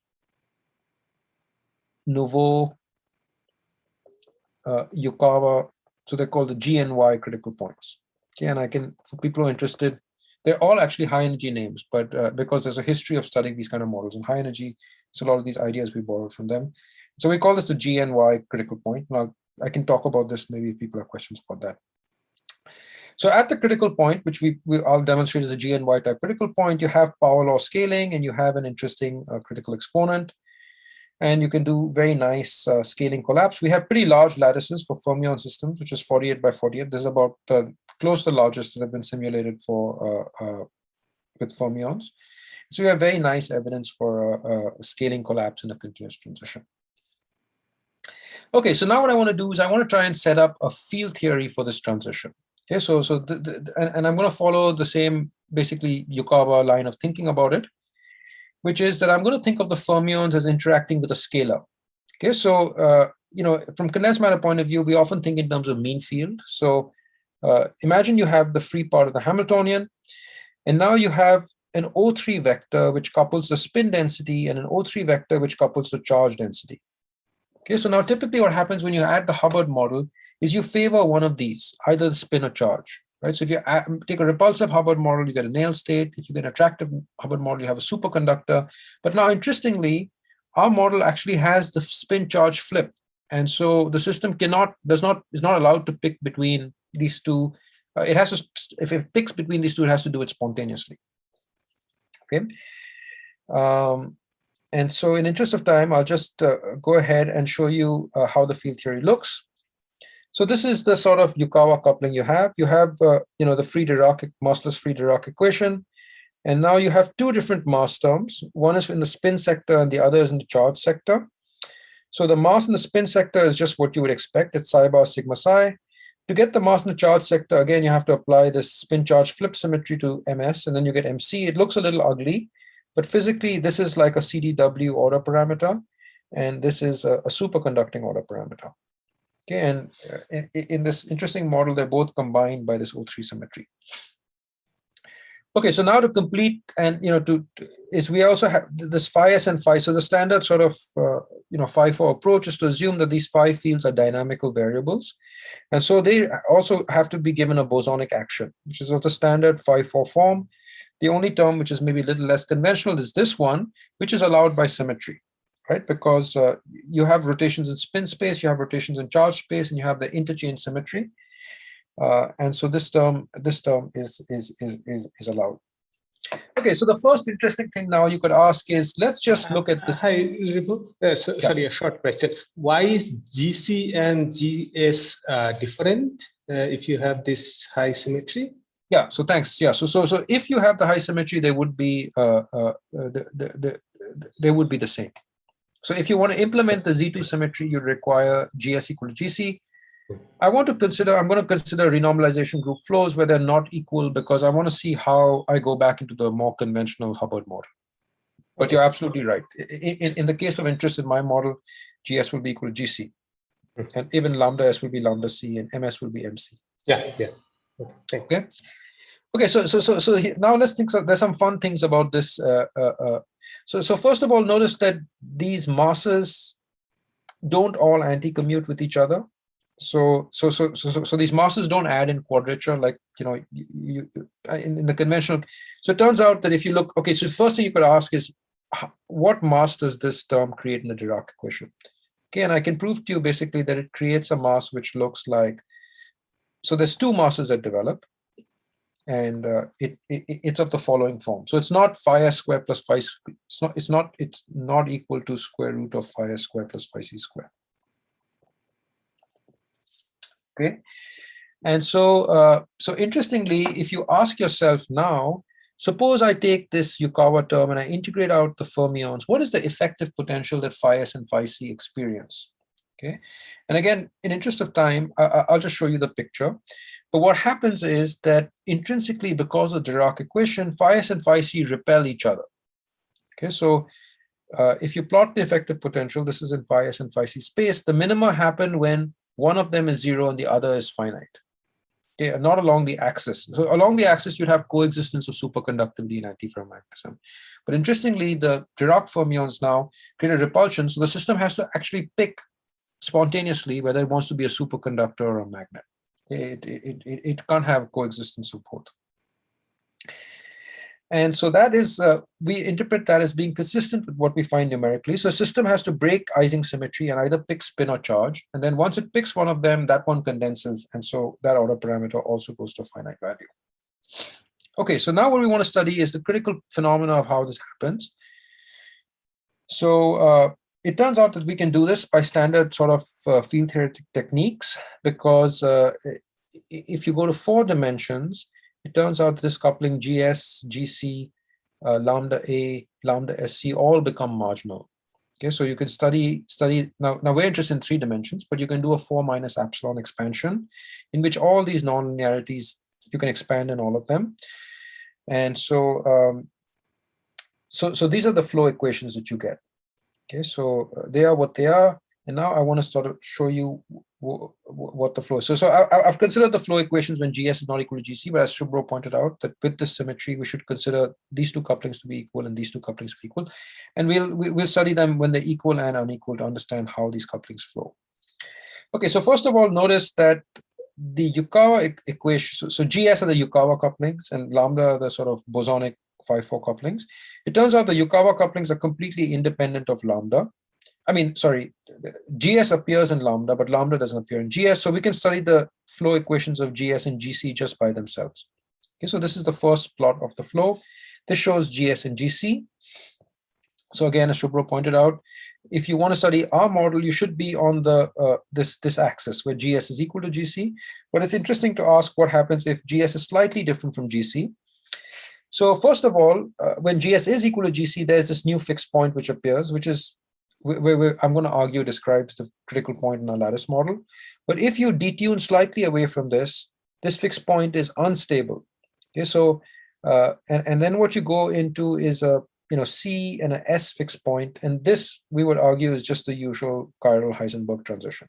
nouveau Yukawa. So they're called the G and Y critical points. Okay, and for people who are interested, they're all actually high energy names, but because there's a history of studying these kind of models in high energy, so a lot of these ideas we borrowed from them. So we call this the G and Y critical point. Now, I can talk about this, maybe if people have questions about that. So at the critical point, which I'll demonstrate as a G and Y type critical point, you have power law scaling, and you have an interesting critical exponent. And you can do very nice scaling collapse. We have pretty large lattices for fermion systems, which is 48 by 48. This is about close to the largest that have been simulated for with fermions. So we have very nice evidence for scaling collapse in a continuous transition. Okay, so now what I want to do is I want to try and set up a field theory for this transition. Okay, and I'm going to follow the same basically Yukawa line of thinking about it, which is that I'm going to think of the fermions as interacting with a scalar. Okay, so from condensed matter point of view, we often think in terms of mean field. So imagine you have the free part of the Hamiltonian, and now you have an O3 vector which couples the spin density and an O3 vector which couples the charge density. Okay, so now typically what happens when you add the Hubbard model is you favor one of these, either the spin or charge, right? So if you take a repulsive Hubbard model, you get a nail state. If you get an attractive Hubbard model, you have a superconductor. But now, interestingly, our model actually has the spin charge flip. And so the system is not allowed to pick between these two. It has to, if it picks between these two, it has to do it spontaneously. Okay. And so in interest of time, I'll just go ahead and show you how the field theory looks. So this is the sort of Yukawa coupling you have. You have, the free Dirac, massless free Dirac equation. And now you have two different mass terms. One is in the spin sector and the other is in the charge sector. So the mass in the spin sector is just what you would expect. It's psi bar sigma psi. To get the mass in the charge sector, again, you have to apply this spin charge flip symmetry to MS, and then you get MC. It looks a little ugly, but physically, this is like a CDW order parameter, and this is a superconducting order parameter. Okay, and in this interesting model, they're both combined by this O3 symmetry. Okay, so now to complete, and we also have this phi s and phi. So the standard sort of phi 4 approach is to assume that these phi fields are dynamical variables, and so they also have to be given a bosonic action, which is of the standard phi 4 form. The only term which is maybe a little less conventional is this one, which is allowed by symmetry, right? Because you have rotations in spin space, you have rotations in charge space, and you have the interchange symmetry. And so this term is allowed. Okay, so the first interesting thing now you could ask is, let's just look at this. Hi, Ribhu. Sorry, a short question. Why is GC and GS different if you have this high symmetry? Yeah, so thanks. Yeah, so if you have the high symmetry, they would be they would be the same. So if you want to implement the Z2 symmetry, you require GS equal to GC. I'm going to consider renormalization group flows where they're not equal, because I want to see how I go back into the more conventional Hubbard model. But you're absolutely right. In the case of interest in my model, GS will be equal to GC. And even lambda S will be lambda C, and MS will be MC. Yeah. Okay. Okay, so now let's think. So there's some fun things about this. So first of all, notice that these masses don't all anti-commute with each other. So these masses don't add in quadrature like in the conventional. So it turns out that if you look, okay, so first thing you could ask is, what mass does this term create in the Dirac equation? Okay, and I can prove to you basically that it creates a mass which looks like. So there's two masses that develop, and it's of the following form. So it's not phi s square plus phi. It's not equal to square root of phi s square plus phi c square. Okay, and so interestingly, if you ask yourself now, suppose I take this Yukawa term and I integrate out the fermions, what is the effective potential that phi s and phi c experience? Okay, and again, in interest of time, I'll just show you the picture. But what happens is that intrinsically, because of the Dirac equation, phi s and phi c repel each other. Okay, so if you plot the effective potential, this is in phi s and phi c space, the minima happen when one of them is 0 and the other is finite. Okay, not along the axis. So along the axis, you'd have coexistence of superconductivity and antiferromagnetism. But interestingly, the Dirac fermions now create a repulsion. So the system has to actually pick spontaneously whether it wants to be a superconductor or a magnet. It can't have coexistence of both. And so that is, we interpret that as being consistent with what we find numerically. So a system has to break Ising symmetry and either pick spin or charge. And then once it picks one of them, that one condenses. And so that order parameter also goes to a finite value. Okay, so now what we want to study is the critical phenomena of how this happens. So it turns out that we can do this by standard sort of field theoretic techniques, because if you go to 4 dimensions, it turns out this coupling GS, GC, lambda A, lambda SC all become marginal. Okay, so you can study now we're interested in 3 dimensions, but you can do a 4 minus epsilon expansion in which all these non-linearities, you can expand in all of them. And so so these are the flow equations that you get. Okay, so they are what they are. And now I want to sort of show you what the flow is. So I've considered the flow equations when GS is not equal to GC, but as Ribhu pointed out, that with this symmetry, we should consider these 2 couplings to be equal and these 2 couplings to be equal. And we'll study them when they're equal and unequal to understand how these couplings flow. Okay, so first of all, notice that the Yukawa equation, so GS are the Yukawa couplings and lambda are the sort of bosonic 5-4 couplings. It turns out the Yukawa couplings are completely independent of lambda. I mean, sorry, GS appears in lambda, but lambda doesn't appear in GS. So we can study the flow equations of GS and GC just by themselves. Okay, so this is the first plot of the flow. This shows GS and GC. So again, as Ribhu pointed out, if you want to study our model, you should be on the this axis where GS is equal to GC. But it's interesting to ask what happens if GS is slightly different from GC. So first of all, when GS is equal to GC, there's this new fixed point which appears, which is where I'm going to argue describes the critical point in our lattice model. But if you detune slightly away from this, this fixed point is unstable. Okay, so and then what you go into is a C and a S fixed point, and this we would argue is just the usual chiral Heisenberg transition.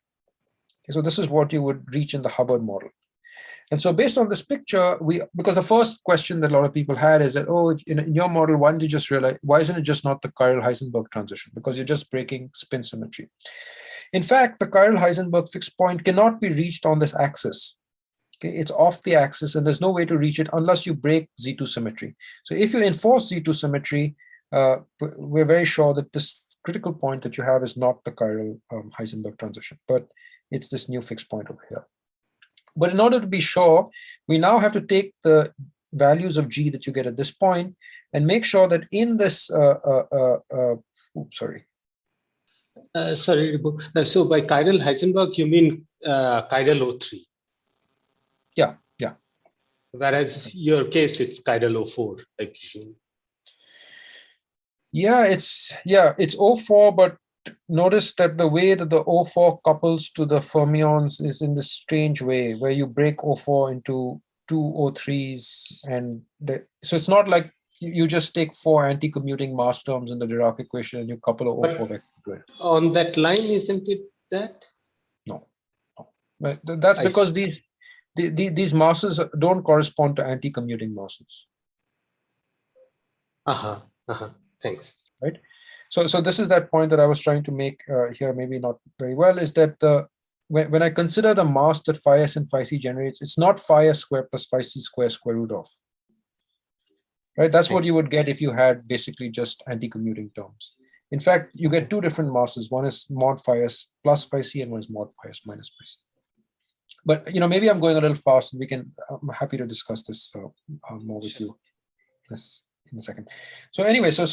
Okay, so this is what you would reach in the Hubbard model. And so based on this picture, because the first question that a lot of people had is that, oh, if in your model, why didn't you just realize, why isn't it just not the chiral Heisenberg transition? Because you're just breaking spin symmetry. In fact, the chiral Heisenberg fixed point cannot be reached on this axis. Okay, it's off the axis, and there's no way to reach it unless you break Z2 symmetry. So if you enforce Z2 symmetry, we're very sure that this critical point that you have is not the chiral Heisenberg transition, but it's this new fixed point over here. But in order to be sure, we now have to take the values of G that you get at this point and make sure that in this, sorry, Ribhu. So by chiral Heisenberg, you mean chiral O3? Yeah. Whereas your case, it's chiral O4, I presume. Yeah, it's O4, but notice that the way that the O4 couples to the fermions is in this strange way where you break O4 into 2 O3s, and so it's not like you just take 4 anti-commuting mass terms in the Dirac equation and you couple a O4 vector to it. On that line, isn't it that? No. But that's because these masses don't correspond to anti-commuting masses. Thanks. Right. So this is that point that I was trying to make here, maybe not very well, is that when I consider the mass that phi s and phi c generates, it's not phi s square plus phi c square square root of. Right. That's what you would get if you had basically just anti-commuting terms. In fact, you get 2 different masses. One is mod phi s plus phi c, and one is mod phi s minus phi c. But maybe I'm going a little fast, and I'm happy to discuss this more with you in a second. So anyway, so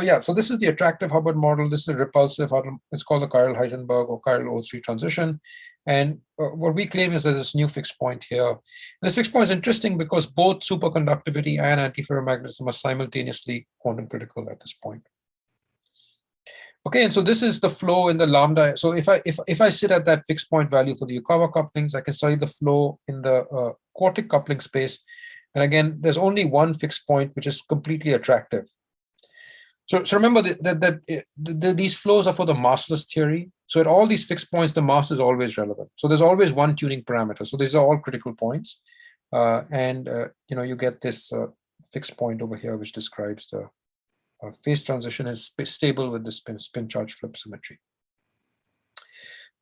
yeah, so this is the attractive Hubbard model. This is a repulsive, it's called the chiral Heisenberg or chiral O3 transition. And what we claim is that this new fixed point here. This fixed point is interesting because both superconductivity and antiferromagnetism are simultaneously quantum critical at this point. Okay, and so this is the flow in the lambda. So if I sit at that fixed point value for the Yukawa couplings, I can study the flow in the quartic coupling space. And again, there's only one fixed point which is completely attractive. So remember that these flows are for the massless theory. So at all these fixed points, the mass is always relevant. So there's always one tuning parameter. So these are all critical points. You get this fixed point over here, which describes the phase transition is stable with the spin charge flip symmetry.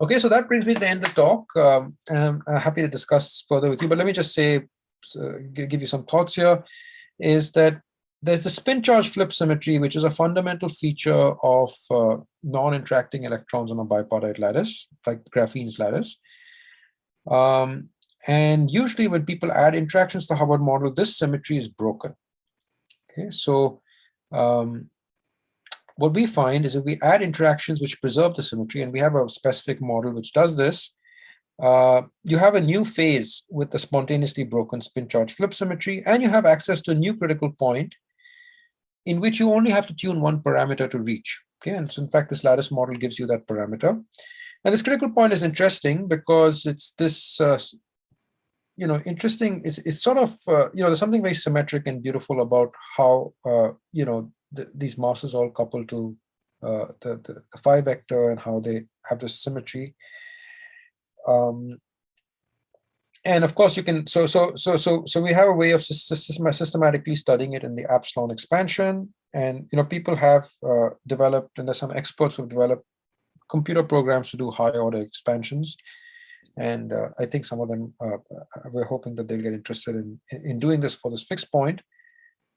Okay, so that brings me to the end of the talk. And I'm happy to discuss further with you, but let me just say, give you some thoughts here, is that there's the spin charge flip symmetry, which is a fundamental feature of non-interacting electrons on a bipartite lattice, like graphene's lattice. And usually when people add interactions to the Hubbard model, this symmetry is broken. Okay, so what we find is if we add interactions which preserve the symmetry, and we have a specific model which does this, you have a new phase with the spontaneously broken spin charge flip symmetry, and you have access to a new critical point in which you only have to tune one parameter to reach. Okay, and so in fact, this lattice model gives you that parameter. And this critical point is interesting because it's this, interesting. It's sort of, there's something very symmetric and beautiful about how, these masses all couple to the phi vector and how they have this symmetry. And of course, you can, so we have a way of systematically studying it in the epsilon expansion. And, people have developed, and there's some experts who've developed computer programs to do high order expansions. And I think some of them, we're hoping that they'll get interested in doing this for this fixed point.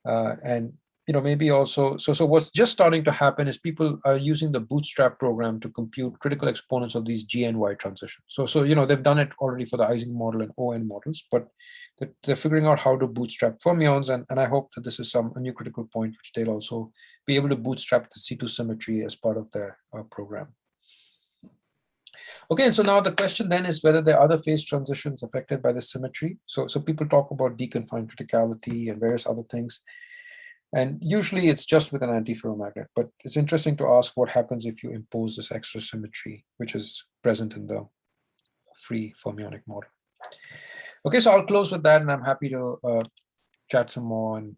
And maybe also, so what's just starting to happen is people are using the bootstrap program to compute critical exponents of these G and Y transitions. So they've done it already for the Ising model and ON models, but they're figuring out how to bootstrap fermions, and I hope that this is a new critical point which they'll also be able to bootstrap the C2 symmetry as part of their program. Okay, so now the question then is whether there are other phase transitions affected by this symmetry. So people talk about deconfined criticality and various other things. And usually it's just with an antiferromagnet, but it's interesting to ask what happens if you impose this extra symmetry, which is present in the free fermionic model. Okay, so I'll close with that, and I'm happy to chat some more and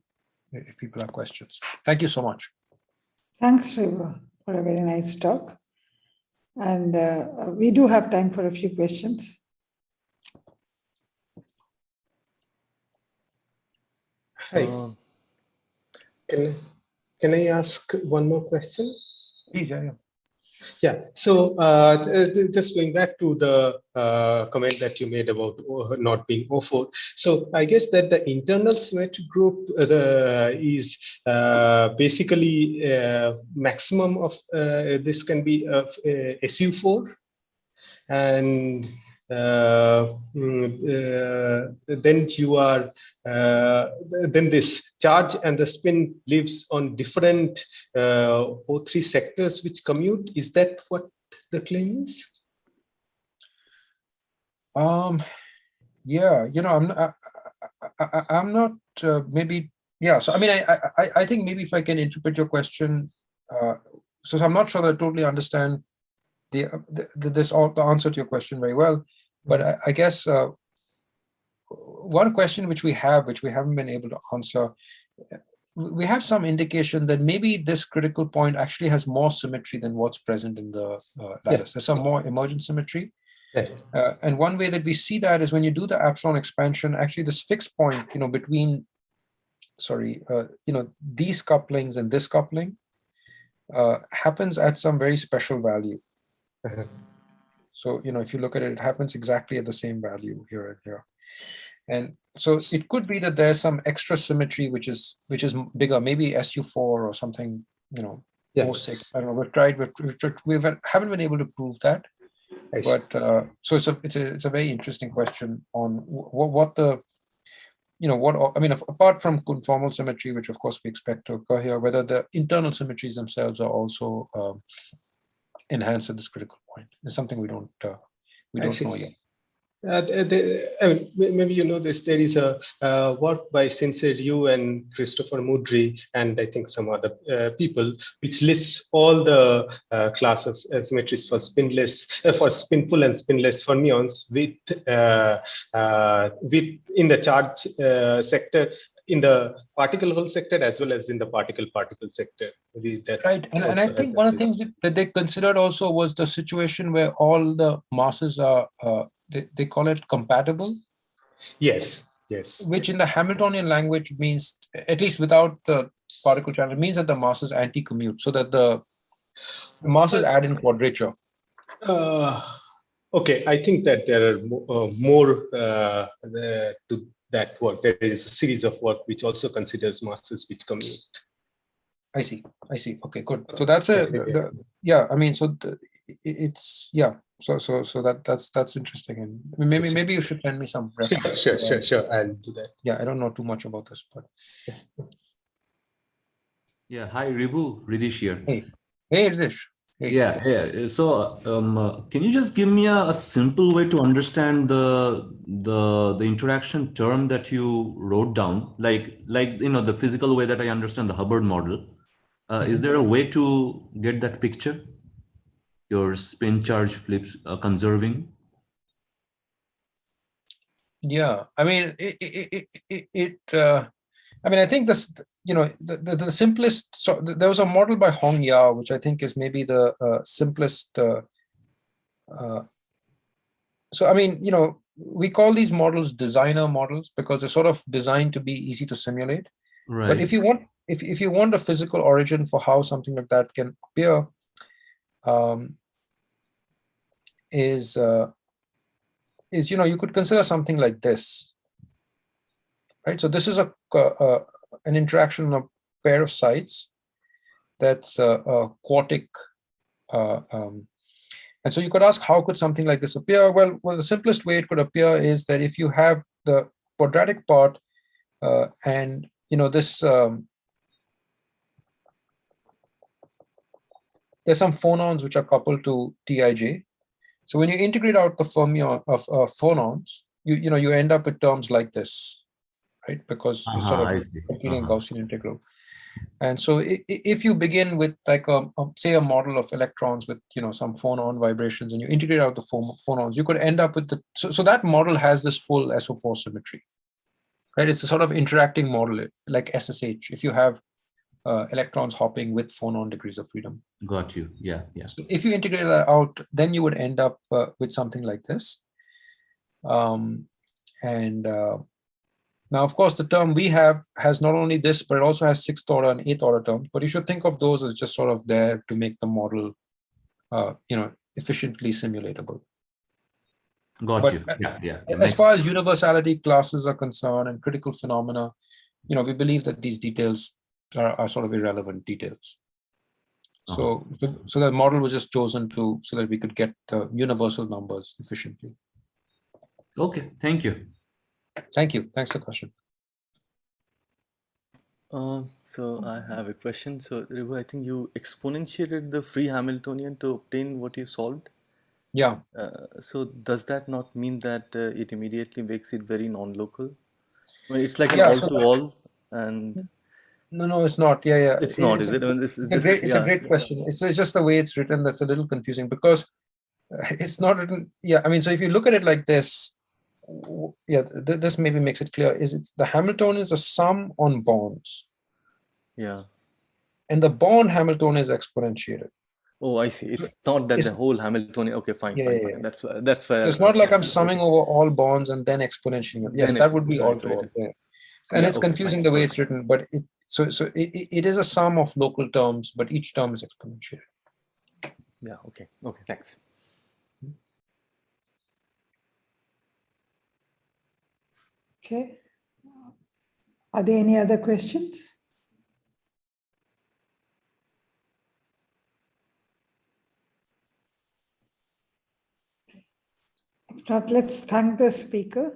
if people have questions. Thank you so much. Thanks, Ribhu, for a very nice talk. And we do have time for a few questions. Hi. Can I ask one more question? Please, yeah. Yeah, so just going back to the comment that you made about not being O4. So I guess that the internal symmetric group is basically maximum of this can be SU4, and then you are then this charge and the spin lives on different O3 sectors which commute. Is that what the claim is? Yeah, I'm not maybe. Yeah, so I mean, I think maybe if I can interpret your question, so I'm not sure that I totally understand the answer to your question very well, but I guess one question which we haven't been able to answer, we have some indication that maybe this critical point actually has more symmetry than what's present in the lattice. There's some more emergent symmetry. And one way that we see that is when you do the epsilon expansion, actually this fixed point, between, these couplings and this coupling happens at some very special value. So, if you look at it, it happens exactly at the same value here and here. And so it could be that there's some extra symmetry which is bigger, maybe SU4 or something, O6. I don't know. We haven't been able to prove that. But so it's a very interesting question on what the apart from conformal symmetry, which of course we expect to occur here, whether the internal symmetries themselves are also enhanced at this critical point is something we don't know yet. Maybe you know this. There is a work by Sensei Ryu and Christopher Mudry and I think some other people, which lists all the classes symmetries for spinless, for spinful and spinless fermions with in the charge sector in the particle Hall sector as well as in the particle sector. Maybe that Right, and I also think has one of the that things that they considered also was the situation where all the masses are, they call it compatible, yes, yes. which in the Hamiltonian language means, at least without the particle channel, it means that the masses anti-commute, so that the masses add in quadrature. Okay, I think that there are more to that work. There is a series of work which also considers masses which commute. I see. Okay, good. So that's yeah. I mean, so it's yeah. So that's interesting, and maybe you should send me some references. Sure. I'll do that. Yeah, I don't know too much about this, but Yeah, hi Ribhu, Ridish here. hey, Ridish. Hey. Yeah. So, can you just give me a simple way to understand the interaction term that you wrote down, like the physical way that I understand the Hubbard model? Is there a way to get that picture? Your spin charge flips conserving. Yeah, I mean I mean, I think this, the simplest. So there was a model by Hong Yao, which I think is maybe the simplest. So I mean, we call these models designer models because they're sort of designed to be easy to simulate. Right. But if you want a physical origin for how something like that can appear, you could consider something like this, right? So this is an interaction of a pair of sites that's quartic, and so you could ask, how could something like this appear? Well, the simplest way it could appear is that if you have the quadratic part and this there's some phonons which are coupled to Tij. So when you integrate out the fermion of phonons, you end up with terms like this, right? Because you're sort of completing a Gaussian integral. And so if you begin with like say a model of electrons with some phonon vibrations, and you integrate out the phonons, you could end up with so that model has this full SO4 symmetry, right? It's a sort of interacting model like SSH. If you have electrons hopping with phonon degrees of freedom. Got you. Yeah. So if you integrate that out, then you would end up with something like this. Now, of course, the term we have has not only this, but it also has 6th order and 8th order terms. But you should think of those as just sort of there to make the model, efficiently simulatable. Got you. Yeah. As far as universality classes are concerned and critical phenomena, we believe that these details are sort of irrelevant details. So that model was just chosen so that we could get the universal numbers efficiently. Okay. Thank you. Thank you. Thanks for the question. So I have a question. So Ribhu, I think you exponentiated the free Hamiltonian to obtain what you solved. Yeah. So does that not mean that it immediately makes it very non-local? I mean, it's like an Yeah, all-to-all, and no, it's not. Yeah. it's not, is it? I mean, this is It's a great question. It's just the way it's written that's a little confusing because it's not written. Yeah, I mean, so if you look at it like this, this maybe makes it clear. The Hamiltonian is a sum on bonds. Yeah. And the bond Hamiltonian is exponentiated. Oh, I see. It's not that the whole Hamiltonian. Okay, fine. That's fair. So it's not like I'm summing over all bonds and then exponentiating it. Yes, that would be all to all. Yeah. And it's confusing the way it's written, but it is a sum of local terms, but each term is exponentiated. Yeah. Okay. Thanks. Okay. Are there any other questions? If not, let's thank the speaker.